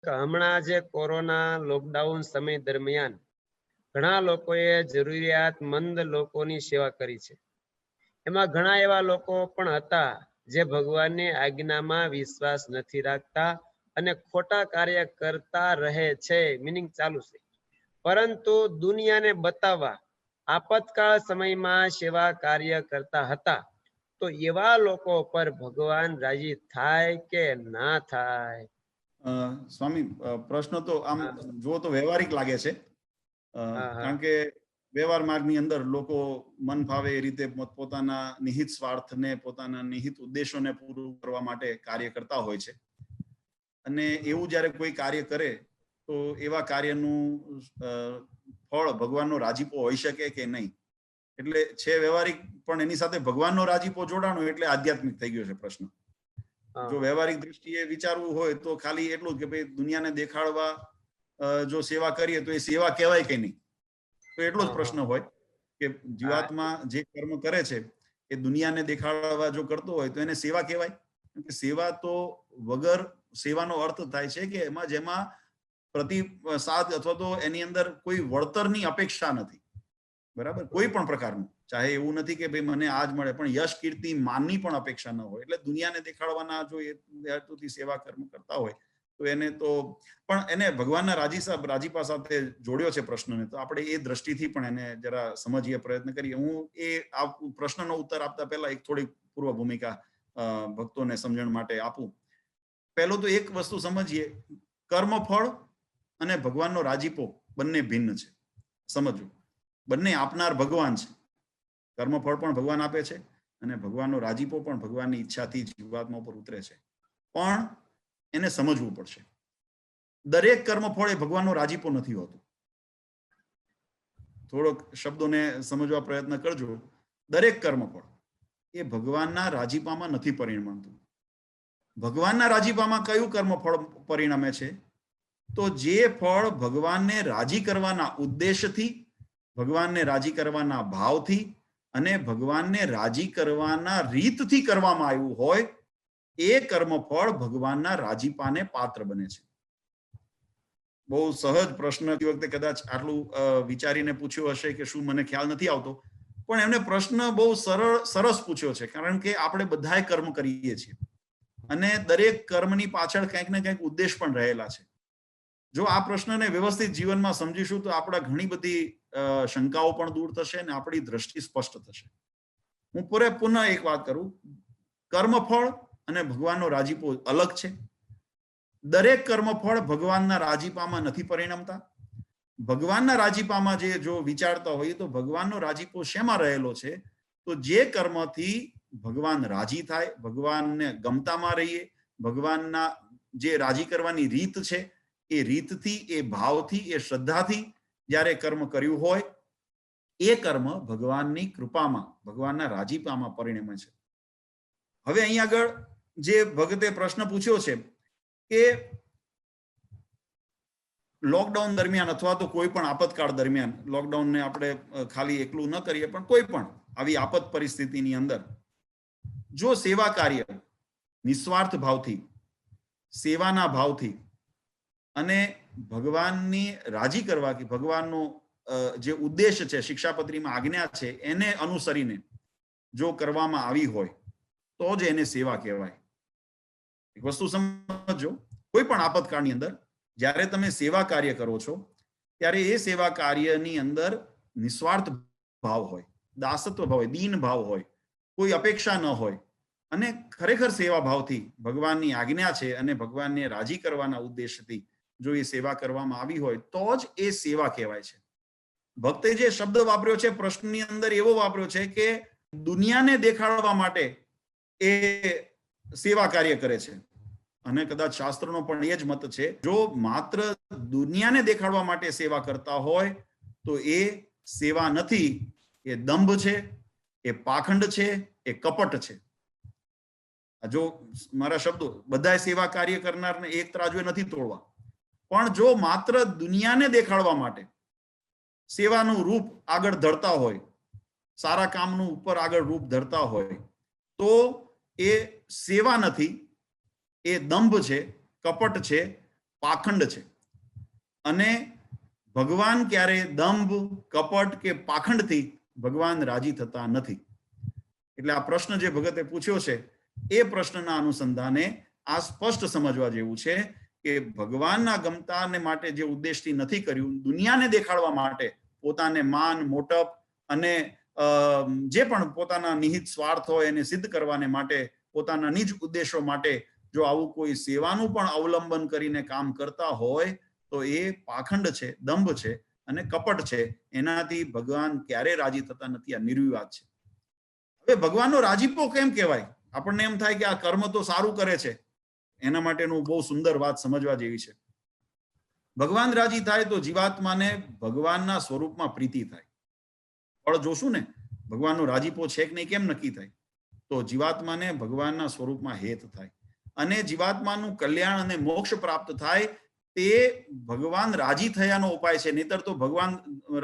હમણાં જે corona lockdown સમય દરમિયાન ઘણા લોકોએ જરૂરિયાતમંદ લોકોની સેવા કરી છે. એમાં ઘણા એવા લોકો પણ હતા જે ભગવાનની આજ્ઞામાં વિશ્વાસ નથી રાખતા અને ખોટા કાર્ય કરતા રહે છે, મીનિંગ ચાલુ છે. પરંતુ દુનિયાને બતાવવા આપતકાળ સમયમાં સેવા કાર્ય કરતા હતા. તો એવા લોકો પર ભગવાન રાજી થાય કે ના થાય? સ્વામી, પ્રશ્ન તો આમ હા, જુઓ તો વ્યવહારિક લાગે છે. હા, હા. કારણ કે વ્યવહાર માર્ગની અંદર લોકો મન ફાવે એ રીતે પોતાના નિહિત સ્વાર્થને, પોતાના નિહિત ઉદ્દેશોને પૂરું કરવા માટે કાર્ય કરતા હોય છે. અને એવું જ્યારે કોઈ કાર્ય કરે તો એવા કાર્યનું ફળ ભગવાનનો રાજીપો હોઈ શકે કે નહીં. એટલે છે વ્યવહારિક, પણ એની સાથે ભગવાનનો રાજીપો જોડાણો એટલે આધ્યાત્મિક થઈ ગયો છે પ્રશ્ન. જો વ્યવહારિક દ્રષ્ટિએ વિચારવું હોય તો ખાલી એટલું કે ભાઈ દુનિયાને દેખાડવા જો સેવા કરીએ તો એ સેવા કહેવાય કે નહીં, તો એટલો જ પ્રશ્ન હોય કે જીવાત્મા જે કર્મ કરે છે એ દુનિયાને દેખાડવા જો કરતો હોય તો એને સેવા કહેવાય? સેવા તો વગર, સેવાનો અર્થ થાય છે કે એમાં જેમાં પ્રતિસાદ અથવા તો એની અંદર કોઈ વળતરની અપેક્ષા નથી. બરાબર? કોઈ પણ પ્રકારનું, ચાહે એવું નથી કે ભાઈ મને આજ મળે, પણ યશ, કીર્તિ, માનની પણ અપેક્ષા ન હોય. એટલે દુનિયાને દેખાડવાના જો એ હેતુથી સેવા કર્મ કરતા હોય તો એને તો, પણ એને ભગવાનના રાજીપા સાથે જોડ્યો છે પ્રશ્નને, તો આપણે એ દ્રષ્ટિથી પણ એને જરા સમજીએ, પ્રયત્ન કરીએ. હું એ આ પ્રશ્નનો ઉત્તર આપતા પહેલા એક થોડી પૂર્વ ભૂમિકા ભક્તોને સમજણ માટે આપું. પહેલો તો એક વસ્તુ સમજીએ, કર્મફળ અને ભગવાનનો રાજીપો બંને ભિન્ન છે. સમજવું, બંને આપનાર ભગવાન છે. કર્મફળ પણ ભગવાન આપે છે અને ભગવાનનો રાજીપો પણ ભગવાનની ઈચ્છાથી જીવાત્મા ઉપર ઉતરે છે. પણ એને સમજવું પડશે. દરેક કર્મફળ એ ભગવાનનો રાજીપો નથી હોતો. થોડોક શબ્દોને સમજવા પ્રયત્ન કરજો. દરેક કર્મફળ એ ભગવાનના રાજીપામાં નથી પરિણમતું. ભગવાનના રાજીપામાં કયું કર્મફળ પરિણમે છે? તો જે ફળ ભગવાનને રાજી કરવાના ઉદ્દેશથી, ભગવાનને રાજી કરવાના ભાવથી અને ભગવાનને રાજી કરવાના રીતથી કરવામાં આવ્યું હોય, એ કર્મફળ ભગવાનના રાજીપાને પાત્ર બને છે. બહુ સહજ પ્રશ્ન વખતે કદાચ આટલું વિચારીને પૂછ્યો હશે કે શું મને ખ્યાલ નથી આવતો, પણ એમને પ્રશ્ન બહુ સરસ પૂછ્યો છે. કારણ કે આપણે બધાએ કર્મ કરીએ છીએ અને દરેક કર્મની પાછળ કંઈક ને કંઈક ઉદ્દેશ પણ રહેલા છે. જો આ પ્રશ્નને વ્યવસ્થિત જીવનમાં સમજીશું તો આપણા ઘણી બધી શંકાઓ પણ દૂર થશે અને આપણી દ્રષ્ટિ સ્પષ્ટ થશે. હું પુનઃ એક વાત કરું, કર્મફળ અને ભગવાનનો રાજીપો અલગ છે. દરેક કર્મફળ ભગવાનના રાજીપામાં નથી પરિણમતા. ભગવાનના રાજીપામાં જે જો વિચારતા હોઈએ તો ભગવાનનો રાજીપો શેમાં રહેલો છે? તો જે કર્મથી ભગવાન રાજી થાય, ભગવાનને ગમતામાં રહીએ, ભગવાનના જે રાજી કરવાની રીત છે એ રીતથી, એ ભાવથી, એ શ્રદ્ધાથી જ્યારે કર્મ કર્યું હોય, એ કર્મ ભગવાનની કૃપામાં, ભગવાનના રાજીપામાં પરિણમે છે. હવે અહીં આગળ જે ભગતે પ્રશ્ન પૂછ્યો છે કે લોકડાઉન દરમિયાન અથવા તો કોઈ પણ આપતકાળ દરમિયાન, લોકડાઉનને આપણે ખાલી એકલું ન કરીએ, પણ કોઈ પણ આવી આપત પરિસ્થિતિની અંદર જો સેવા કાર્ય નિસ્વાર્થ ભાવથી, સેવાના ભાવથી અને ભગવાનની રાજી કરવા, કે ભગવાનનો જે ઉદ્દેશ છે, શિક્ષાપત્રીમાં આજ્ઞા છે, એને અનુસરીને જો કરવામાં આવી હોય તો જ એને સેવા કહેવાય. એક વસ્તુ સમજો, કોઈ પણ આપતકાળની અંદર જ્યારે તમે સેવા કાર્ય કરો છો ત્યારે એ સેવા કાર્યની અંદર નિસ્વાર્થ ભાવ હોય, દાસત્વ ભાવ હોય, દીન ભાવ હોય, કોઈ અપેક્ષા ન હોય અને ખરેખર સેવા ભાવથી ભગવાનની આજ્ઞા છે અને ભગવાનને રાજી કરવાના ઉદ્દેશથી જો એ સેવા કરવામાં આવી હોય તો જ એ સેવા કહેવાય છે. ભક્તે જે શબ્દ વાપર્યો છે પ્રશ્નની અંદર એવો વાપર્યો છે કે દુનિયાને દેખાડવા માટે એ સેવા કાર્ય કરે છે. અને કદાચ શાસ્ત્રનો પણ એ જ મત છે, જો માત્ર દુનિયાને દેખાડવા માટે સેવા કરતા હોય તો એ સેવા નથી, એ દંભ છે, એ પાખંડ છે, એ કપટ છે. જો મારા શબ્દો, બધા સેવા કાર્ય કરનારને એક તરાજુએ નથી તોડવા, પણ જો માત્ર દુનિયાને દેખાડવા માટે સેવાનું રૂપ આગળ ધરતા હોય, સારા કામનું ઉપર આગળ રૂપ ધરતા હોય, તો એ સેવા નથી, એ દંભ છે, કપટ છે પાખંડ છે અને ભગવાન ક્યારે દંભ કપટ કે પાખંડથી ભગવાન રાજી થતા નથી. એટલે આ પ્રશ્ન જે ભગતે પૂછ્યો છે એ પ્રશ્નના અનુસંધાને આ સ્પષ્ટ સમજવા જેવું છે કે ભગવાનના ગમતાને માટે જે ઉદ્દેશથી નથી કર્યું, દુનિયાને દેખાડવા માટે, પોતાને માન મોટપ અને જે પણ પોતાના નિહિત સ્વાર્થ હોય એને સિદ્ધ કરવાને માટે, પોતાના નિજ ઉદ્દેશો માટે જો આવું કોઈ સેવાનું પણ અવલંબન કરીને કામ કરતા હોય તો એ પાખંડ છે, દંભ છે અને કપટ છે. એનાથી ભગવાન ક્યારે રાજી થતા નથી, આ નિર્વિવાદ છે. હવે ભગવાનનો રાજીપો કેમ કહેવાય? આપણને એમ થાય કે આ કર્મ તો સારું કરે છે. એના માટેનું બહુ સુંદર વાત સમજવા જેવી છે. ભગવાન રાજી થાય તો જીવાત્માને ભગવાનના સ્વરૂપમાં પ્રીતિ થાય. ફળ જોશું ને, ભગવાનનો રાજીપો છે કે નહીં કેમ નક્કી થાય? તો જીવાત્માને ભગવાનના સ્વરૂપમાં હેત થાય અને જીવાત્માનું કલ્યાણ અને મોક્ષ પ્રાપ્ત થાય. તે ભગવાન રાજી થયાનો ઉપાય છે. નહીતર તો ભગવાન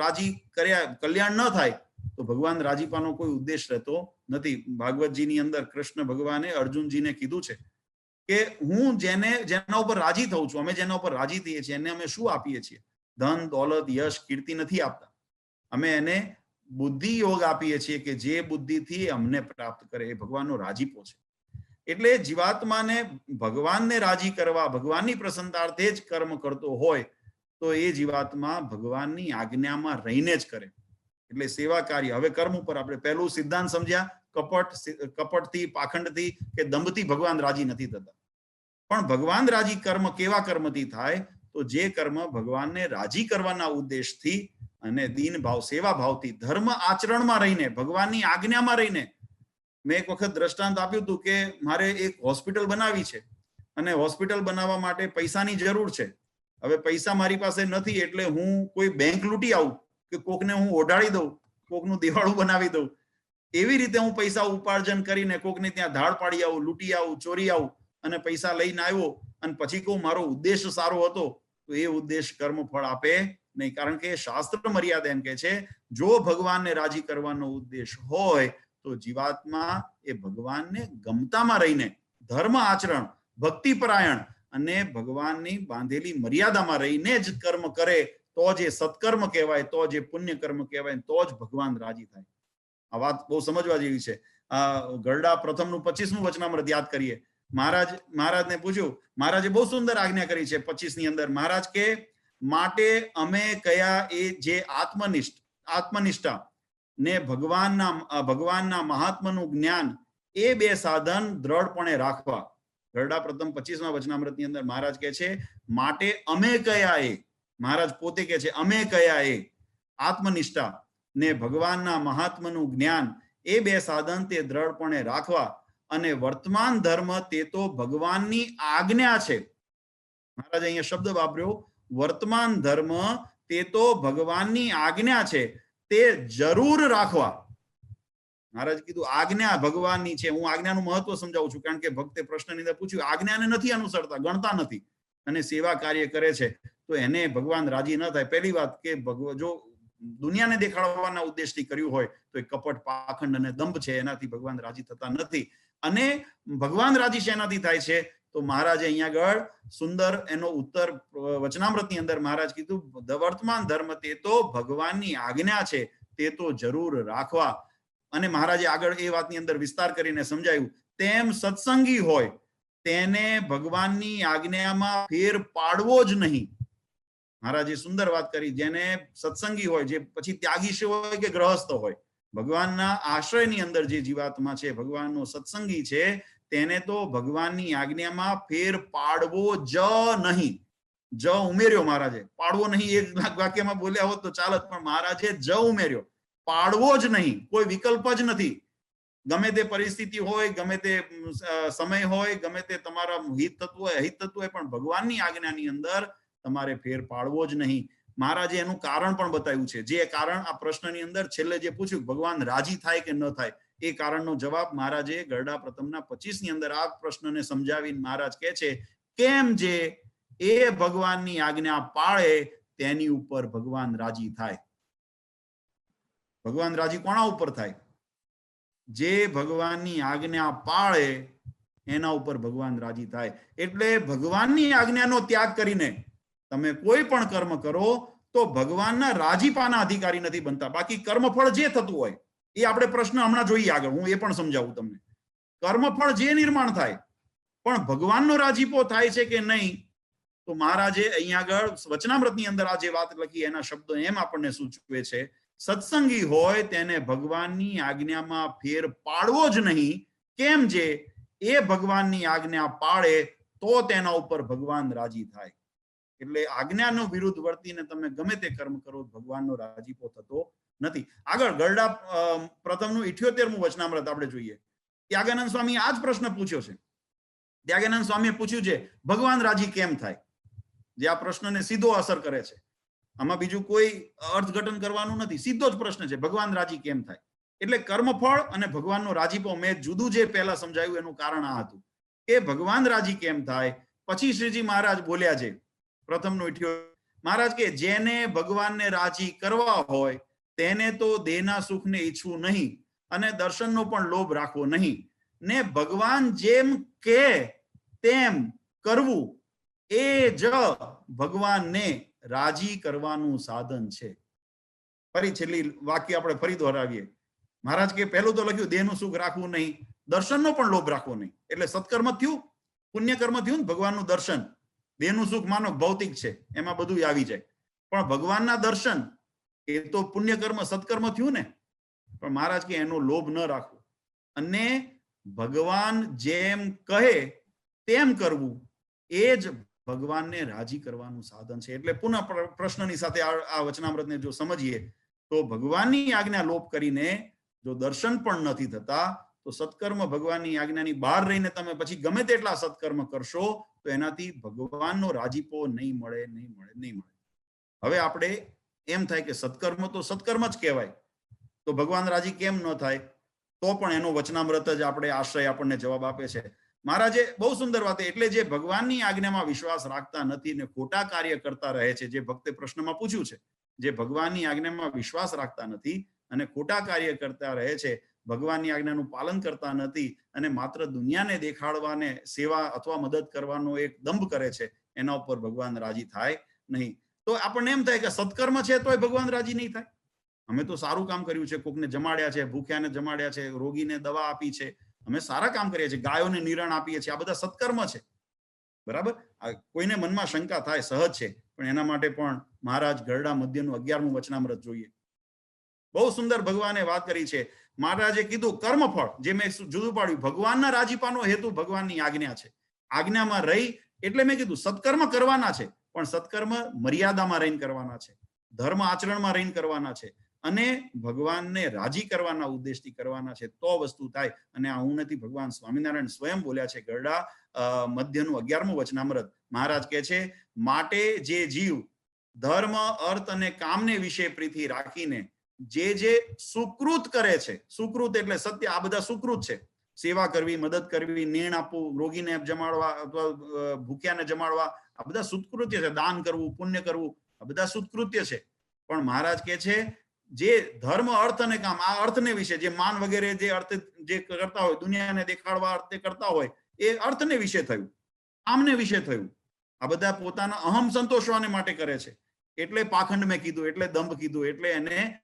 રાજી કર્યા કલ્યાણ ન થાય તો ભગવાન રાજીપાનો કોઈ ઉદ્દેશ રહેતો નથી. ભાગવતજીની અંદર કૃષ્ણ ભગવાને અર્જુનજીને કીધું છે કે હું જેના ઉપર રાજી થઉં છું, અમે જેના ઉપર રાજી થઈએ છીએ એને અમે શું આપીએ છીએ? ધન, દોલત, યશ, કીર્તિ નથી આપતા. અમે એને બુદ્ધિ યોગ આપીએ છીએ કે જે બુદ્ધિથી અમને પ્રાપ્ત કરે. એ ભગવાનનો રાજીપો છે. એટલે જીવાત્માને ભગવાનને રાજી કરવા, ભગવાનની પ્રસન્નતાર્થે જ કર્મ કરતો હોય તો એ જીવાત્મા ભગવાનની આજ્ઞામાં રહીને જ કરે. એટલે સેવા કાર્ય. હવે કર્મ ઉપર આપણે પહેલું સિદ્ધાંત સમજ્યા, કપટથી, પાખંડથી કે દંભથી ભગવાન રાજી નથી થતા. પણ ભગવાન રાજી કર્મ કેવા કર્મથી થાય? તો જે કર્મ ભગવાનને રાજી કરવાના ઉદ્દેશથી અને દીન ભાવ, સેવા ભાવથી, ધર્મ આચરણમાં રહીને, ભગવાનની આજ્ઞામાં રહીને. મેં એક વખત દ્રષ્ટાંત આપ્યું હતું કે મારે એક હોસ્પિટલ બનાવી છે અને હોસ્પિટલ બનાવવા માટે પૈસાની જરૂર છે. હવે પૈસા મારી પાસે નથી એટલે હું કોઈ બેંક લૂંટી આવું કે કોકને હું ઓઢાડી દઉં, કોકનું દિવાળું બનાવી દઉં. એવી રીતે હું પૈસા ઉપાર્જન કરીને કોકને ત્યાં ધાડ પાડી આવું, લૂંટી આવું, ચોરી આવું અને પૈસા લઈને આવ્યો અને પછી કહું મારો ઉદ્દેશ સારો હતો, તો એ ઉદ્દેશ કર્મ ફળ આપે નહીં. કારણ કે શાસ્ત્ર મર્યાદા એમ કે છે જો ભગવાનને રાજી કરવાનો ઉદ્દેશ હોય તો જીવાત્મા એ ભગવાનને ગમતામાં રહીને ધર્મ આચરણ, ભક્તિપરાયણ અને ભગવાનની બાંધેલી મર્યાદામાં રહીને જ કર્મ કરે તો જ એ સત્કર્મ કહેવાય, તો જ એ પુણ્ય કર્મ કહેવાય, તો જ ભગવાન રાજી થાય. આ વાત બહુ સમજવા જેવી છે. ગરડા પ્રથમનું 25મું વચનામૃત યાદ કરીએ. મહારાજને પૂછ્યું, મહારાજે બહુ સુંદર આજ્ઞા કરી છે 25 ની અંદર. મહારાજ કે માટે અમે કયા એ જે આત્મનિષ્ઠા ને ભગવાનના મહાત્માનું જ્ઞાન, એ બે સાધન દ્રઢપણે રાખવા. ગરડા પ્રથમ 25મા વચનામૃતની અંદર મહારાજ કહે છે માટે અમે કયા એ, મહારાજ પોતે કહે છે અમે કયા એ આત્મનિષ્ઠા ને ભગવાનના મહાત્માનું જ્ઞાન, એ બે સાધન તે દ્રઢપણે રાખવા અને વર્તમાન ધર્મ તે તો ભગવાનની આજ્ઞા છે. મહારાજ અહીંયા શબ્દ વાપર્યો, વર્તમાન ધર્મ તે તો ભગવાનની આજ્ઞા છે, તે જરૂર રાખવા. મહારાજ કીધું આજ્ઞા ભગવાનની છે. હું આજ્ઞાનું મહત્વ સમજાવું છું કારણ કે ભક્તે પ્રશ્નની અંદર પૂછ્યું, આજ્ઞાને નથી અનુસરતા, ગણતા નથી અને સેવા કાર્ય કરે છે તો એને ભગવાન રાજી ન થાય. પહેલી વાત કે જો દુનિયાને દેખાડવાના ઉદ્દેશથી કર્યું હોય તો એ કપટ, પાખંડ અને દંભ છે, એનાથી ભગવાન રાજી થતા નથી. અને ભગવાન રાજી શેનાથી થાય છે? તો મહારાજે અહીંયા આગળ સુંદર એનો ઉત્તર વચનામૃતની અંદર મહારાજ કીધું વર્તમાન ધર્મ તે તો ભગવાનની આજ્ઞા છે, તે તો જરૂર રાખવા. અને મહારાજે આગળ એ વાતની અંદર વિસ્તાર કરીને સમજાયું, તેમ સત્સંગી હોય તેને ભગવાનની આજ્ઞામાં ફેર પાડવો જ નહીં. મહારાજે સુંદર વાત કરી, જેને સત્સંગી હોય, જે પછી ત્યાગી હોય કે ગ્રહસ્થ હોય, ભગવાનના આશ્રયની અંદર જે જીવાત્મા છે, ભગવાનનો સત્સંગી છે, તેને તો ભગવાનની આજ્ઞામાં ફેર પાડવો જ નહીં. જ ઉમેર્યો મહારાજે, પાડવો નહીં એક વાક્યમાં બોલ્યા હોત તો ચાલત, પણ મહારાજે જ ઉમેર્યો, પાડવો જ નહીં. કોઈ વિકલ્પ જ નથી. ગમે તે પરિસ્થિતિ હોય, ગમે તે સમય હોય, ગમે તે તમારા હિત થતું હોય, અહિત થતું હોય, પણ ભગવાનની આજ્ઞાની અંદર તમારે ફેર પાડવો જ નહીં. મહારાજે એનું કારણ પણ બતાવ્યું છે. જે કારણ આ પ્રશ્નની અંદર છેલ્લે જે પૂછ્યું, ભગવાન રાજી થાય કે ન થાય, એ કારણનો જવાબ મહારાજે ગરડા પ્રથમના 25 ની અંદર આ પ્રશ્નને સમજાવીને મહારાજ કહે છે કેમ જે એ ભગવાનની આજ્ઞા પાળે તેની ઉપર ભગવાન રાજી થાય. ભગવાન રાજી કોના ઉપર થાય? જે ભગવાનની આજ્ઞા પાળે એના ઉપર ભગવાન રાજી થાય. એટલે ભગવાનની આજ્ઞાનો ત્યાગ કરીને તમે કોઈ પણ કર્મ કરો તો ભગવાનના રાજીપાના અધિકારી નથી બનતા. બાકી કર્મફળ જે થતું હોય એ આપણે પ્રશ્ન હમણાં જોઈએ આગળ, હું એ પણ સમજાવું તમને. કર્મફળ જે નિર્માણ થાય પણ ભગવાનનો રાજીપો થાય છે કે નહીં, તો મહારાજે અહીંયા આગળ વચનામૃતની અંદર આ જે વાત લખી એના શબ્દો એમ આપણને સૂચવે છે, સત્સંગી હોય તેને ભગવાનની આજ્ઞામાં ફેર પાડવો જ નહીં. કેમ? જે એ ભગવાનની આજ્ઞા પાળે તો તેના ઉપર ભગવાન રાજી થાય. એટલે આજ્ઞાનો વિરુદ્ધ વર્તીને તમે ગમે તે કર્મ કરો, ભગવાનનો રાજીપો થતો નથી. આગળ ગરડા પ્રથમનું 78મું વચનામૃત આપણે જોઈએ. ત્યાગાનંદ સ્વામી આ જ પ્રશ્ન પૂછ્યો છે. ત્યાગાનંદ સ્વામીએ પૂછ્યું છે ભગવાન રાજી કેમ થાય, જે આ પ્રશ્નને સીધો અસર કરે છે. આમાં બીજું કોઈ અર્થઘટન કરવાનું નથી, સીધો જ પ્રશ્ન છે, ભગવાન રાજી કેમ થાય. એટલે કર્મફળ અને ભગવાનનો રાજીપો મેં જુદું જે પહેલા સમજાવ્યું એનું કારણ આ હતું કે ભગવાન રાજી કેમ થાય. પછી શ્રીજી મહારાજ બોલ્યા છે પ્રથમનું 78, મહારાજ કે જેને ભગવાનને રાજી કરવા હોય તેને તો દેહના સુખને ઈચ્છવું નહીં અને દર્શનનો પણ લોભ રાખવો નહીં, ને ભગવાન જેમ કે તેમ કરવું એ જ ભગવાનને રાજી કરવાનું સાધન છે. ફરી છેલ્લી વાક્ય આપણે ફરી દોહરાવીએ. મહારાજ કે પહેલું તો લખ્યું દેહનું સુખ રાખવું નહીં, દર્શનનો પણ લોભ રાખવો નહીં. એટલે સત્કર્મ થયું, પુણ્યકર્મ થયું ને ભગવાનનું દર્શન. દેહનું સુખ માનો ભૌતિક છે, એમાં બધું આવી જાય, પણ ભગવાનના દર્શન એ તો પુણ્યકર્મ સત્કર્મ થયું ને. પણ મહારાજ કે એનો લોભ ન રાખવો અને ભગવાન જેમ કહે તેમ કરવું એ જ ભગવાનને રાજી કરવાનું સાધન છે. એટલે પુનઃ પ્રશ્નની સાથે આ વચનામૃતને જો સમજીએ તો ભગવાનની આજ્ઞા લોપ કરીને જો દર્શન પણ નથી થતા તો સત્કર્મ ભગવાનની આજ્ઞાની બહાર રહીને તમે પછી ગમે તેટલા સત્કર્મ કરશો તો એનાથી ભગવાનનો રાજીપો નહીં મળે. હવે આપણે એમ થાય કે સત્કર્મ તો સત્કર્મ જ કહેવાય, તો ભગવાન રાજી કેમ ન થાય? તો પણ એનો વચનામૃત જ આપણે આશ્રય આપણને જવાબ આપે છે. મહારાજે બહુ સુંદર વાત, એટલે જે ભગવાનની આજ્ઞામાં વિશ્વાસ રાખતા નથી ને ખોટા કાર્ય કરતા રહે છે, જે ભક્તે પ્રશ્નમાં પૂછ્યું છે, જે ભગવાનની આજ્ઞામાં વિશ્વાસ રાખતા નથી અને ખોટા કાર્ય કરતા રહે છે, ભગવાનની આજ્ઞાનું પાલન કરતા નથી અને માત્ર દુનિયાને દેખાડવાને સેવા અથવા મદદ કરવાનો એક દંભ કરે છે, એના ઉપર ભગવાન રાજી થાય નહીં. તો આપણને એમ થાય કે સત્કર્મ છે તોય ભગવાન રાજી નહીં થાય. અમે તો સારું કામ કર્યું છે, કોકને જમાડ્યા છે, ભૂખ્યાને જમાડ્યા છે, રોગીને દવા આપી છે, અમે સારા કામ કરીએ છીએ, ગાયોને નિરણ આપીએ છીએ, આ બધા સત્કર્મ છે. બરાબર? કોઈને મનમાં શંકા થાય, સહજ છે, પણ એના માટે પણ મહારાજ ગરડા મધ્યનું 11મું વચનામૃત જોઈએ. બહુ સુંદર ભગવાને વાત કરી છે. મહારાજે કીધું કર્મફળ જે મેં જુદું પાડ્યું, ભગવાનના રાજીપાનો હેતુ ભગવાનની આજ્ઞા છે. આજ્ઞામાં રહી એટલે મેં કીધું સત્કર્મ કરવાના છે, પણ સત્કર્મ મર્યાદામાં રહીને કરવાના છે, ધર્મ આચરણમાં રહીને કરવાના છે અને ભગવાનને રાજી કરવાના ઉદ્દેશથી કરવાના છે, તો વસ્તુ થાય. અને આ હું નથી, ભગવાન સ્વામિનારાયણ સ્વયં બોલ્યા છે. ગરડા મધ્યનું 11મું વચનામૃત મહારાજ કહે છે, માટે જે જીવ ધર્મ અર્થ અને કામને વિશે પ્રીતિ રાખીને જે સુકૃત કરે છે, સુકૃત એટલે સત્ય, આ બધા સુકૃત છે. સેવા કરવી, મદદ કરવી, નીણ આપવું, રોગીને જમાડવા અથવા ભૂખ્યાને જમાડવા, આ બધા સુકૃત્ય છે. દાન કરવું, પુણ્ય કરવું, આ બધા સુકૃત્ય છે. પણ મહારાજ કહે છે જે ધર્મ અર્થ અને કામ, આ અર્થને વિશે જે માન વગેરે જે અર્થ જે કરતા હોય, દુનિયાને દેખાડવા અર્થે કરતા હોય, એ અર્થને વિશે થયું, કામને વિશે થયું. આ બધા પોતાના અહમ સંતોષવાને માટે કરે છે. એટલે પાખંડ મેં કીધું, એટલે દંભ કીધું, એટલે એને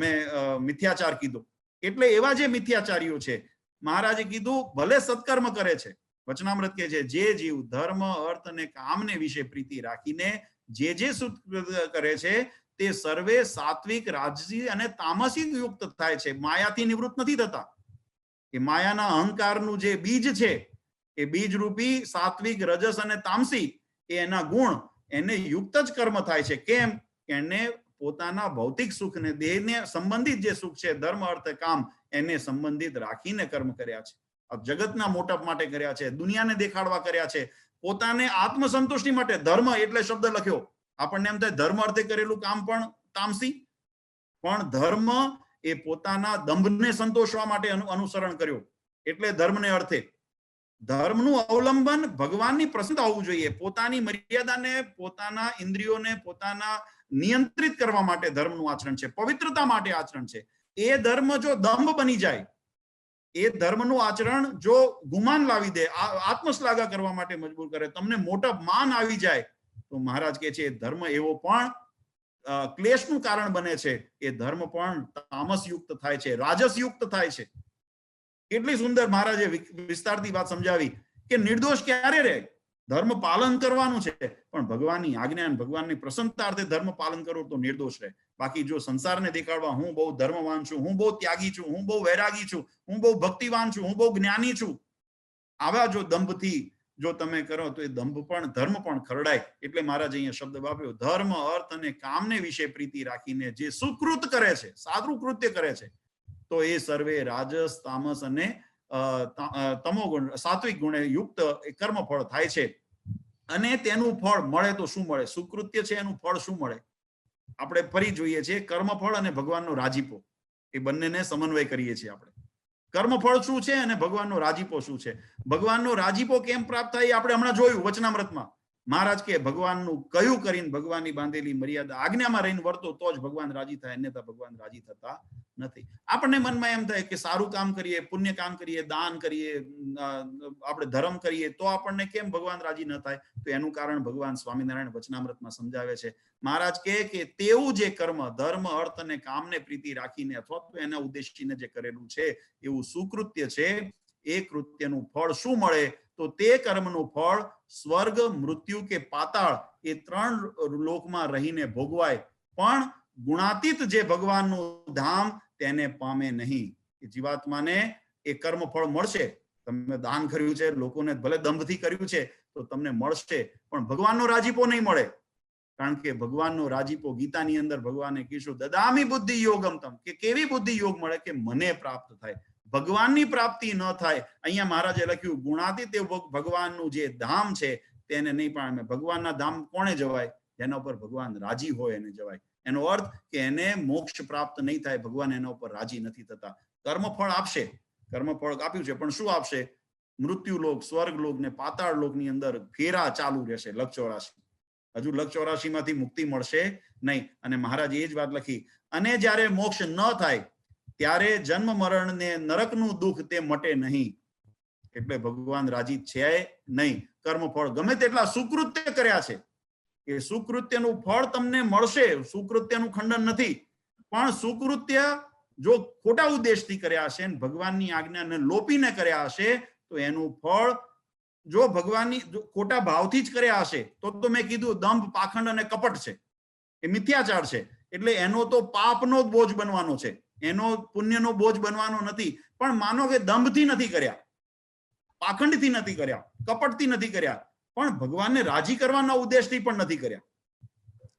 મેં મિથ્યાચાર કીધું. એટલે એવા જે મિથ્યાચારીઓ છે, મહારાજે કીધું ભલે સત્કર્મ કરે છે, વચનામૃત કહે છે જે જીવ ધર્મ અર્થ અને કામને વિશે પ્રીતિ રાખીને જે કરે છે તે સર્વે સાત્વિક, રાજસી અને તામસી યુક્ત થાય છે, માયાથી નિવૃત્ત નથી થતા. એ માયાના અહંકારનું જે બીજ છે, એ બીજ રૂપી સાત્વિક, રજસ અને તામસી એ એના ગુણ, એને યુક્ત જ કર્મ થાય છે. કેમ? એને પોતાના ભૌતિક સુખને, દેહને સંબંધિત જે સુખ છે, ધર્મ અર્થ કામ, એને સંબંધિત રાખીને કર્મ કર્યા છે. જગતના મોટપ માટે કર્યા છે, દુનિયાને દેખાડવા કર્યા છે, પોતાને આત્મસંતુષ્ટિ માટે. ધર્મ એટલે શબ્દ લખ્યો, આપણને એમ થાય ધર્મ અર્થે કરેલું કામ પણ તામસી, પણ ધર્મ એ પોતાના દંભને સંતોષવા માટે અનુસરણ કર્યો, એટલે ધર્મને અર્થે. ધર્મનું અવલંબન ભગવાનની પ્રસન્નતા હોવું જોઈએ, પોતાની મર્યાદાને, પોતાના ઇન્દ્રિયોને, પોતાના નિયંત્રિત કરવા માટે ધર્મનું આચરણ છે, પવિત્રતા માટે આચરણ છે. એ ધર્મ જો દંભ બની જાય એ ધર્મનું આચરણ જો ગુમાન લાવી દે, આત્મશ્લાઘા કરવા માટે મજબૂર કરે, તમને મોટા માન આવી જાય, તો મહારાજ કહે છે એ ધર્મ એવો પણ ક્લેશનું કારણ બને છે. એ ધર્મ પણ તામસયુક્ત થાય છે, રાજસયુક્ત થાય છે. કેટલી સુંદર મહારાજે વિસ્તારથી વાત સમજાવી કે નિર્દોષ ક્યારે રહે? ધર્મ પાલન કરવાનું છે, પણ ભગવાનની આજ્ઞા અને ભગવાનની પ્રસન્નતાર્થે ધર્મ પાલન કરવું તો નિર્દોષ રહે. બાકી જો સંસારને દેખાડવા હું બહુ ધર્મવાન છું, હું બહુ ત્યાગી છું, હું બહુ વૈરાગી છું, હું બહુ ભક્તિવાન છું, હું બહુ જ્ઞાની છું, આવા જો દંભથી જો તમે કરો તો એ દંભ પણ ધર્મ પણ ખરડાય. એટલે મહારાજ અહીંયા શબ્દ વાપર્યો, ધર્મ અર્થ અને કામને વિશે પ્રીતિ રાખીને જે સુકૃત કરે છે, સાદું કૃત્ય કરે છે, તો એ સર્વે રાજસ, તામસ અને તમોગુણ, સાત્વિક ગુણે યુક્ત કર્મફળ થાય છે. અને તેનું ફળ મળે તો શું મળે? સુકૃત્ય છે એનું ફળ શું મળે? આપણે ફરી જોઈએ છીએ કર્મફળ અને ભગવાનનો રાજીપો, એ બંનેને સમન્વય કરીએ છીએ આપણે. કર્મફળ શું છે અને ભગવાનનો રાજીપો શું છે? ભગવાનનો રાજીપો કેમ પ્રાપ્ત થાય આપણે હમણાં જોયું વચનામૃતમાં. મહારાજ કે ભગવાનનું કયું કરીને, ભગવાનની બાંધેલી મર્યાદા આજ્ઞામાં રહીને વર્તો તો જ ભગવાન રાજી થાય, અન્યથા ભગવાન રાજી થતા નથી. આપણને મનમાં એમ થાય કે સારું કામ કરીએ, પુણ્ય કામ કરીએ, દાન કરીએ, આપણે ધર્મ કરીએ તો આપણને કેમ ભગવાન રાજી ન થાય? તો એનું કારણ ભગવાન સ્વામિનારાયણ વચનામૃતમાં સમજાવે છે. મહારાજ કહે કે તેવું જે કર્મ ધર્મ, અર્થ અને કામને પ્રીતિ રાખીને અથવા તો એના ઉદ્દેશીને જે કરેલું છે એવું સુકૃત્ય છે, એ કૃત્યનું ફળ શું મળે? તો તે કર્મનું ફળ સ્વર્ગ, મૃત્યુ કે પાતાળ એ ત્રણ લોકમાં રહીને ભોગવાય, પણ ગુણાતીત જે ભગવાનનું ધામ તેને પામે નહીં. એ જીવાત્માને એ કર્મ ફળ મળશે. તમે દાન કર્યું છે, લોકોને ભલે દંભથી કર્યું છે તો તમને મળશે, પણ ભગવાનનો રાજીપો નહીં મળે. કારણ કે ભગવાનનો રાજીપો ગીતાની અંદર ભગવાને કીધું, દદામી બુદ્ધિ યોગમ તમ, કે કેવી બુદ્ધિ યોગ મળે? કે મને પ્રાપ્ત થાય, ભગવાનની પ્રાપ્તિ ન થાય. અહીંયા મહારાજે લખ્યું ગુણાતીત ભગવાનનું જે ધામ છે તેને નહીં પામે. ભગવાનના ધામ કોણે જવાય? જેના ઉપર ભગવાન રાજી હોય એને જવાય. એનો અર્થ કે એને મોક્ષ પ્રાપ્ત નહીં થાય, ભગવાન એના ઉપર રાજી નથી થતા. કર્મફળ આપશે, કર્મફળ આપ્યું છે, પણ શું આપશે? મૃત્યુલોક, સ્વર્ગલોક ને પાતાળ લોકની અંદર ફેરા ચાલુ રહેશે. લક્ષ 84 હજુ લક્ષ 84 માંથી મુક્તિ મળશે નહીં. અને મહારાજે એ જ વાત લખી, અને જ્યારે મોક્ષ ન થાય ત્યારે જન્મ મરણ ને નરકનું દુઃખ તે મટે નહીં. એટલે ભગવાન રાજી છે નહીં. કર્મફળ ગમે તેટલા સુકૃત્ય કર્યા છે, એ સુકૃત્યનું ફળ તમને મળશે. સુકૃત્યનું ખંડન નથી, પણ સુકૃત્ય જો ખોટા ઉદ્દેશથી કર્યા હશે, ભગવાનની આજ્ઞાને લોપીને કર્યા હશે, તો એનું ફળ જો ભગવાનની ખોટા ભાવથી જ કર્યા હશે તો મેં કીધું દંભ, પાખંડ અને કપટ છે, એ મિથ્યાચાર છે. એટલે એનો તો પાપનો જ બોજ બનવાનો છે, એનો પુણ્યનો બોજ બનવાનો નથી. પણ માનો કે દંભથી નથી કર્યા, પાખંડથી નથી કર્યા, કપટથી નથી કર્યા, પણ ભગવાનને રાજી કરવાના ઉદ્દેશથી પણ નથી કર્યા.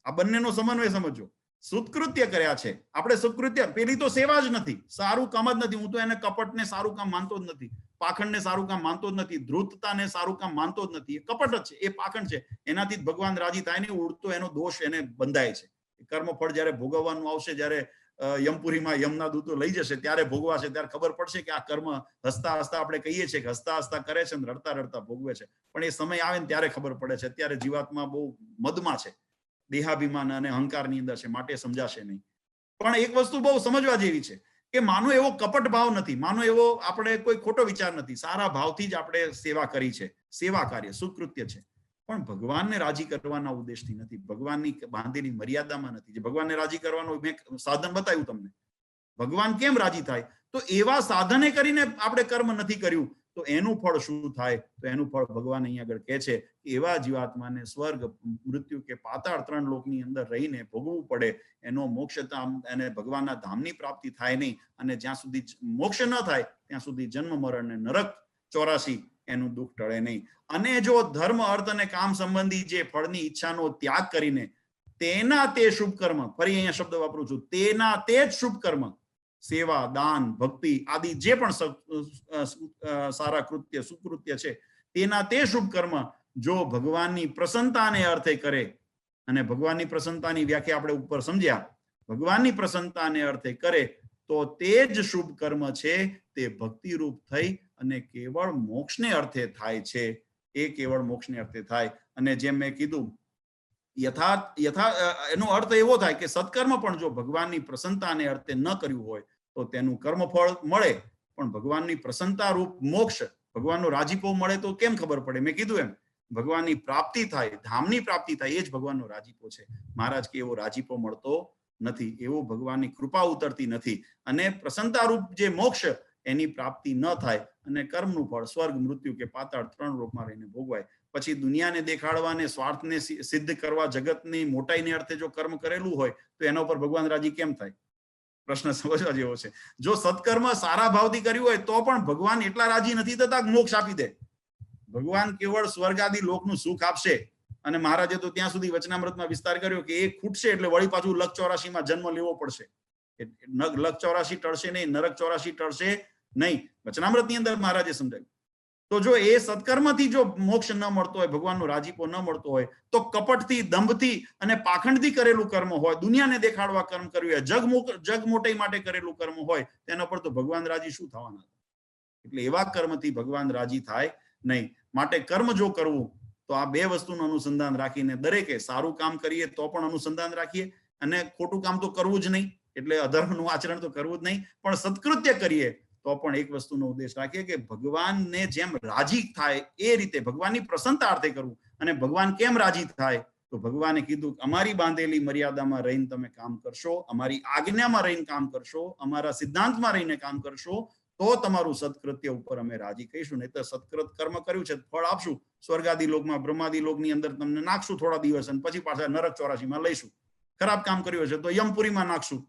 આ બંનેનો સમન્વય સમજો. સુકૃત્ય કર્યા છે આપણે, સુકૃત્ય પેલી તો સેવા જ નથી, સારું કામ જ નથી. હું તો એને કપટને સારું કામ માનતો જ નથી, પાખંડને સારું કામ માનતો જ નથી, ધ્રુતતાને સારું કામ માનતો જ નથી. એ કપટ જ છે, એ પાખંડ છે. એનાથી જ ભગવાન રાજી થાય નહીં, ઉડતો એનો દોષ એને બંધાય છે. કર્મફળ જયારે ભોગવવાનું આવશે, જયારે યમપુરીમાં યમના દૂતો લઈ જશે, ત્યારે ભોગવાશે, ત્યારે ખબર પડશે કે આ કર્મ હસતા હસતા આપણે કહીએ છીએ કે હસતા હસતા કરે છે, રડતા રડતા ભોગવે છે. પણ એ સમય આવે ને ત્યારે ખબર પડે છે. અત્યારે જીવાત્મા બહુ મદમાં છે, દેહાભિમાન અને અહંકારની અંદર છે, માટે સમજાશે નહીં. પણ એક વસ્તુ બહુ સમજવા જેવી છે કે માનો એવો કપટ ભાવ નથી, માનો એવો આપણે કોઈ ખોટો વિચાર નથી, સારા ભાવથી જ આપણે સેવા કરી છે, સેવા કાર્ય સુકૃત્ય છે, પણ ભગવાનને રાજી કરવાના ઉદ્દેશથી નથી, ભગવાનની બાંધેલી મર્યાદામાં નથી. જે ભગવાનને રાજી કરવાનું મેં સાધન બતાવ્યું તમને, ભગવાન કેમ રાજી થાય, તો એવા સાધને કરીને આપણે કર્મ નથી કર્યું, તો એનું ફળ શું થાય? તો એનું ફળ ભગવાન અહીંયા આગળ કહે છે કે એવા જીવાત્માને સ્વર્ગ, મૃત્યુ કે પાતાળ ત્રણ લોકની અંદર રહીને ભોગવવું પડે. એનો મોક્ષ અને ભગવાનના ધામની પ્રાપ્તિ થાય નહીં. અને જ્યાં સુધી મોક્ષ ન થાય ત્યાં સુધી જન્મ મરણ ને નરક 84 એનું દુઃખ ટળે નહીં. અને જો ધર્મ, અર્થ અને કામ સંબંધી જે ફળની ઈચ્છાનો ત્યાગ કરીને તેના તે શુભ કર્મ, ફરી અહીંયા શબ્દ વાપરું છું, તેના તે જ શુભ કર્મ, સેવા, દાન, ભક્તિ આદિ જે પણ સારા કૃત્ય, સુકૃત્ય છે, તેના તે શુભ કર્મ જો ભગવાનની પ્રસન્નતાને અર્થે કરે, અને ભગવાનની પ્રસન્નતાની વ્યાખ્યા આપણે ઉપર સમજ્યા, ભગવાનની પ્રસન્નતાને અર્થે કરે, તો તે જ શુભ કર્મ છે તે ભક્તિ રૂપ થઈ અને કેવળ મોક્ષને અર્થે થાય છે. એ કેવળ મોક્ષને અર્થે થાય. અને જેમ મેં કીધું, એનો અર્થ એવો થાય કે સત્કર્મ પણ જો ભગવાનની પ્રસન્નતાને અર્થે ન કર્યું હોય તો તેનું કર્મફળ મળે, પણ ભગવાનની પ્રસન્નતા રૂપ મોક્ષ, ભગવાનનો રાજીપો મળે તો કેમ ખબર પડે? મેં કીધું એમ, ભગવાનની પ્રાપ્તિ થાય, ધામની પ્રાપ્તિ થાય, એ જ ભગવાનનો રાજીપો છે. મહારાજ કે એવો રાજીપો મળતો નથી, એવો ભગવાનની કૃપા ઉતરતી નથી, અને પ્રસન્નતા રૂપ જે મોક્ષ એની પ્રાપ્તિ ન થાય, અને કર્મનું ફળ સ્વર્ગ, મૃત્યુ કે પાતાળ 3 લોકમાં રહીને ભોગવાય. પછી દુનિયાને દેખાડવાને, સ્વાર્થને સિદ્ધ કરવા, જગતની મોટાઈને અર્થે જો કર્મ કરેલું હોય તો એના ઉપર ભગવાન રાજી કેમ થાય? પ્રશ્ન સમજવા જેવો છે. જો સત્કર્મ સારા ભાવથી કર્યું હોય તો પણ ભગવાન એટલા રાજી નથી થતા કે મોક્ષ આપી દે. ભગવાન કેવળ સ્વર્ગ આદિ લોકનું સુખ આપશે. અને મહારાજે તો ત્યાં સુધી વચનામૃતમાં વિસ્તાર કર્યો કે એ ખૂટશે એટલે વળી પાછું લક 84 માં જન્મ લેવો પડશે. લક 84 ટળશે નહીં, નરક 84 ટળશે નહીં. વચનામૃતની અંદર મહારાજે સમજાવ્યું. તો જો એ સત્કર્મથી જો મોક્ષ ન મળતો હોય, ભગવાનનો રાજીપો ન મળતો હોય, તો કપટથી, દંભથી અને પાખંડથી કરેલું કર્મ હોય, દુનિયાને દેખાડવા કર્મ કર્યું હોય, જગ મોટાઈ માટે કરેલું કર્મ હોય, તેના પર તો ભગવાન રાજી શું થવાના? એટલે એવા કર્મથી ભગવાન રાજી થાય નહીં. માટે કર્મ જો કરવું તો આ બે વસ્તુનું અનુસંધાન રાખીને, દરેકે સારું કામ કરીએ તો પણ અનુસંધાન રાખીએ, અને ખોટું કામ તો કરવું જ નહીં, એટલે અધર્મનું આચરણ તો કરવું જ નહીં, પણ સત્કૃત્ય કરીએ તો પણ એક વસ્તુનો ઉદ્દેશ રાખીએ કે ભગવાનને જેમ રાજી થાય એ રીતે ભગવાનની પ્રસન્નતાર્થે કરવું. અને ભગવાન કેમ રાજી થાય? તો ભગવાને કીધું કે અમારી બાંધેલી મર્યાદામાં રહીને તમે કામ કરશો, અમારી આજ્ઞામાં રહીને કામ કરશો, અમારા સિદ્ધાંતમાં રહીને કામ કરશો, તો તમારું સત્કૃત્ય ઉપર અમે રાજી કહીશું. નહીં તો સત્કૃત કર્મ કર્યું છે ફળ આપશું, સ્વર્ગાદી લોકમાં, બ્રહ્માદી લોકની અંદર તમને નાખશું થોડા દિવસ, અને પછી પાછા નરક 84 માં લઈશું. ખરાબ કામ કર્યું છે તો યમપુરીમાં નાખશું,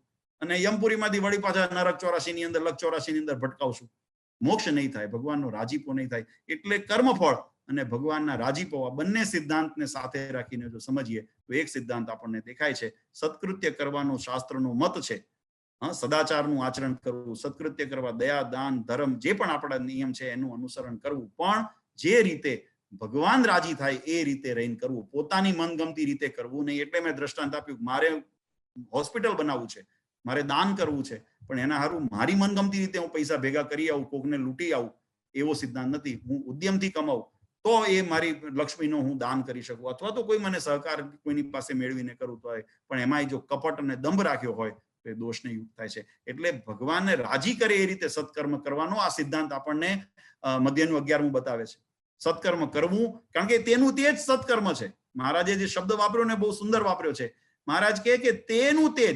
અને યમપુરીમાંથી વળી પાછા નરક 84 ની અંદર, લક 84 ની અંદર ભટકાવશું. મોક્ષ નહીં થાય, ભગવાનનો રાજીપો નહીં થાય. એટલે કર્મફળ અને ભગવાનના રાજીપો, આ બંને સિદ્ધાંતને સાથે રાખીને જો સમજીએ તો એક સિદ્ધાંત આપણને દેખાય છે. સત્કૃત્ય કરવાનો શાસ્ત્રનો મત છે. સદાચારનું આચરણ કરવું, સત્કૃત્ય કરવા, દયા, દાન, ધર્મ, જે પણ આપણા નિયમ છે એનું અનુસરણ કરવું, પણ જે રીતે ભગવાન રાજી થાય એ રીતે રહીને કરવું, પોતાની મનગમતી રીતે કરવું નહીં. એટલે મેં દ્રષ્ટાંત આપ્યું, મારે હોસ્પિટલ બનાવવું છે, મારે દાન કરવું છે, પણ એના હારું મારી મનગમતી રીતે હું પૈસા ભેગા કરી આવું, કોકને લૂંટી આવું, એવો સિદ્ધાંત નથી. હું ઉદ્યમથી કમાવું તો એ મારી લક્ષ્મીનો હું દાન કરી શકું, અથવા તો કોઈ મને સહકાર કોઈની પાસે મેળવીને કરું તો, પણ એમાં જો કપટ અને દંભ રાખ્યો હોય તો એ દોષને યુક્ત થાય છે. એટલે ભગવાનને રાજી કરે એ રીતે સત્કર્મ કરવાનો આ સિદ્ધાંત આપણને મધ્યનું 11મું બતાવે છે. સત્કર્મ કરવું, કારણ કે તેનું તે જ સત્કર્મ છે. મહારાજે જે શબ્દ વાપર્યો ને બહુ સુંદર વાપર્યો છે. મહારાજ કહે કે તેનું તે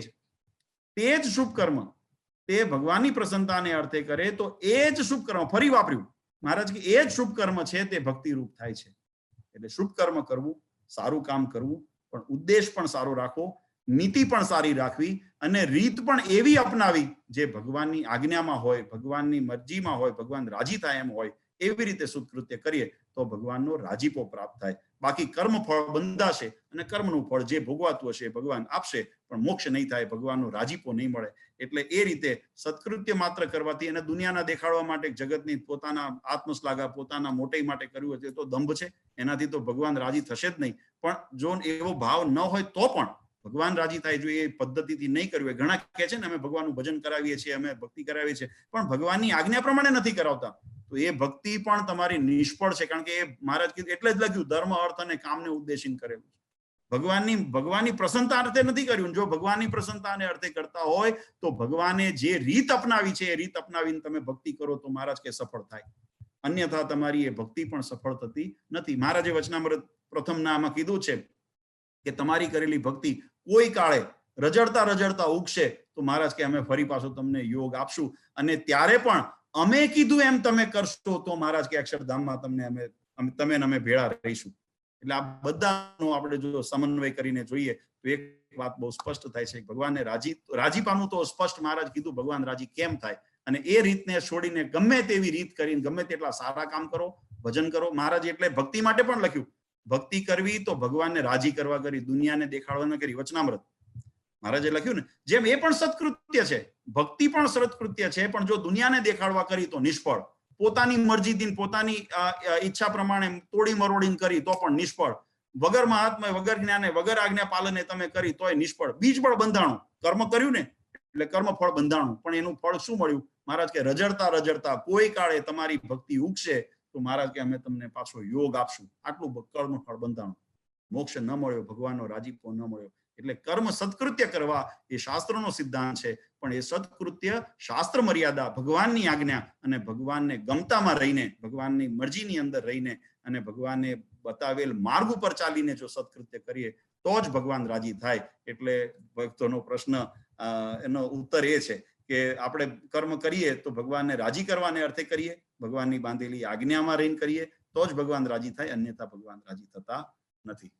જ શુભ કર્મ, તે ભગવાનની પ્રસન્નતાને અર્થે કરે તો એ જ શુભ કર્મ. ફરી વાપર્યું મહારાજ કે એ જ શુભ કર્મ છે, તે ભક્તિ રૂપ થાય છે. એટલે શુભ કર્મ કરવું, સારું કામ કરવું, પણ ઉદ્દેશ પણ સારો રાખવો, નીતિ પણ સારી રાખવી, અને રીત પણ એવી અપનાવી જે ભગવાનની આજ્ઞામાં હોય, ભગવાનની મરજીમાં હોય, ભગવાન રાજી થાય એમ હોય, એવી રીતે સત્કૃત્ય કરીએ તો ભગવાનનો રાજીપો પ્રાપ્ત થાય. બાકી કર્મ ફળ બંધાશે, અને કર્મનું ફળ જે ભોગવાતું હશે ભગવાન આપશે, પણ મોક્ષ નહીં થાય, ભગવાનનો રાજીપો નહીં મળે. એટલે એ રીતે સત્કૃત્ય માત્ર કરવાથી, અને દુનિયાના દેખાડવા માટે, જગતની પોતાના આત્મશ્લાઘા, પોતાના મોટાઈ માટે કર્યું છે તો દંભ છે, એનાથી તો ભગવાન રાજી થશે જ નહીં. પણ જો એવો ભાવ ન હોય તો પણ ભગવાન રાજી થાય, જો એ પદ્ધતિથી નહીં કર્યું હોય. ઘણા કહે છે ને અમે ભગવાનનું ભજન કરાવીએ છીએ, અમે ભક્તિ કરાવીએ છીએ, પણ ભગવાનની આજ્ઞા પ્રમાણે નથી કરાવતા, તો એ ભક્તિ પણ તમારી નિષ્ફળ છે. કારણ કે એ મહારાજ કીધું એટલે જ લખ્યું, ધર્મ, અર્થ અને કામને ઉદ્દેશીને કરેલું છે. ભગવાનની પ્રસન્નતા અર્થે નથી કર્યું. જો ભગવાનની પ્રસન્નતાને અર્થે કરતા હોય તો ભગવાને જે રીત અપનાવી છે એ રીત અપનાવીને તમે ભક્તિ કરો તો મહારાજ કે સફળ થાય. અન્યથા તમારી એ ભક્તિ પણ સફળ થતી નથી. મહારાજે વચનામૃત પ્રથમ નામાં કીધું છે કે તમારી કરેલી ભક્તિ કોઈ કાળે રજડતા ઉગશે તો મહારાજ કે અમે ફરી પાછો તમને યોગ આપશું, અને ત્યારે પણ અમે કીધું એમ તમે કરશો તો મહારાજ કે અક્ષરધામમાં અમે ભેળા રહીશું. એટલે આ બધાનો આપણે જો સમન્વય કરીને જોઈએ તો એક વાત બહુ સ્પષ્ટ થાય છે. ભગવાનને રાજીપાનું તો સ્પષ્ટ મહારાજ કીધું, ભગવાન રાજી કેમ થાય, અને એ રીતને છોડીને ગમે તેવી રીત કરીને ગમે તેટલા સારા કામ કરો, ભજન કરો. મહારાજ એટલે ભક્તિ માટે પણ લખ્યું, ભક્તિ કરવી તો ભગવાનને રાજી કરવા કરી, દુનિયાને દેખાડવા ન કરી. વચનામૃત મહારાજે લખ્યું ને, જેમ એ પણ સત્કૃત્ય છે, ભક્તિ પણ સત્કૃત્ય છે, પણ જો દુનિયાને દેખાડવા કરી તો નિષ્ફળ. પોતાની મરજીથી, પોતાની ઈચ્છા પ્રમાણે તોડી મરોડીને કરી તો પણ નિષ્ફળ. વગર મહાત્મા, વગર જ્ઞાને, વગર આજ્ઞા પાલને તમે કરી તોય નિષ્ફળ. બીજ ફળ બંધાણું, કર્મ કર્યું ને એટલે કર્મ ફળ બંધાણું, પણ એનું ફળ શું મળ્યું? મહારાજ કે રજડતા કોઈ કાળે તમારી ભક્તિ ઉગશે તો મહારાજ કે અમે તમને પાછો યોગ આપશું. આટલું કર્મ ફળ બંધાણું. મોક્ષ ન મળ્યો, ભગવાનનો રાજીપો ન મળ્યો. એટલે કર્મ સત્કૃત્ય કરવા એ શાસ્ત્રોનો સિદ્ધાંત છે, પણ એ સત્કૃત્ય શાસ્ત્ર મર્યાદા, ભગવાનની આજ્ઞા અને ભગવાનને ગમતામાં રહીને, ભગવાનની મરજીની અંદર રહીને અને ભગવાને બતાવેલ માર્ગ ઉપર ચાલીને જો સત્કૃત્ય કરીએ તો જ ભગવાન રાજી થાય. એટલે ભક્તોનો પ્રશ્ન, એનો ઉત્તર એ છે કે આપણે કર્મ કરીએ તો ભગવાનને રાજી કરવાને અર્થે કરીએ, ભગવાનની બાંધેલી આજ્ઞામાં રહીને કરીએ તો જ ભગવાન રાજી થાય, અન્યથા ભગવાન રાજી થતા નથી.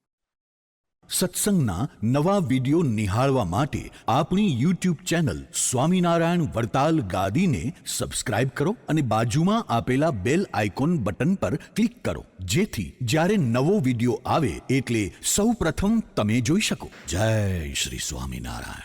સત્સંગના નવા વિડિયો નિહાળવા માટે આપણી યુટ્યુબ ચેનલ સ્વામિનારાયણ વડતાલ ગાદીને સબસ્ક્રાઇબ કરો અને બાજુમાં આપેલા બેલ આઇકોન બટન પર ક્લિક કરો, જેથી જ્યારે નવો વિડિયો આવે એટલે સૌ પ્રથમ તમે જોઈ શકો. જય શ્રી સ્વામિનારાયણ.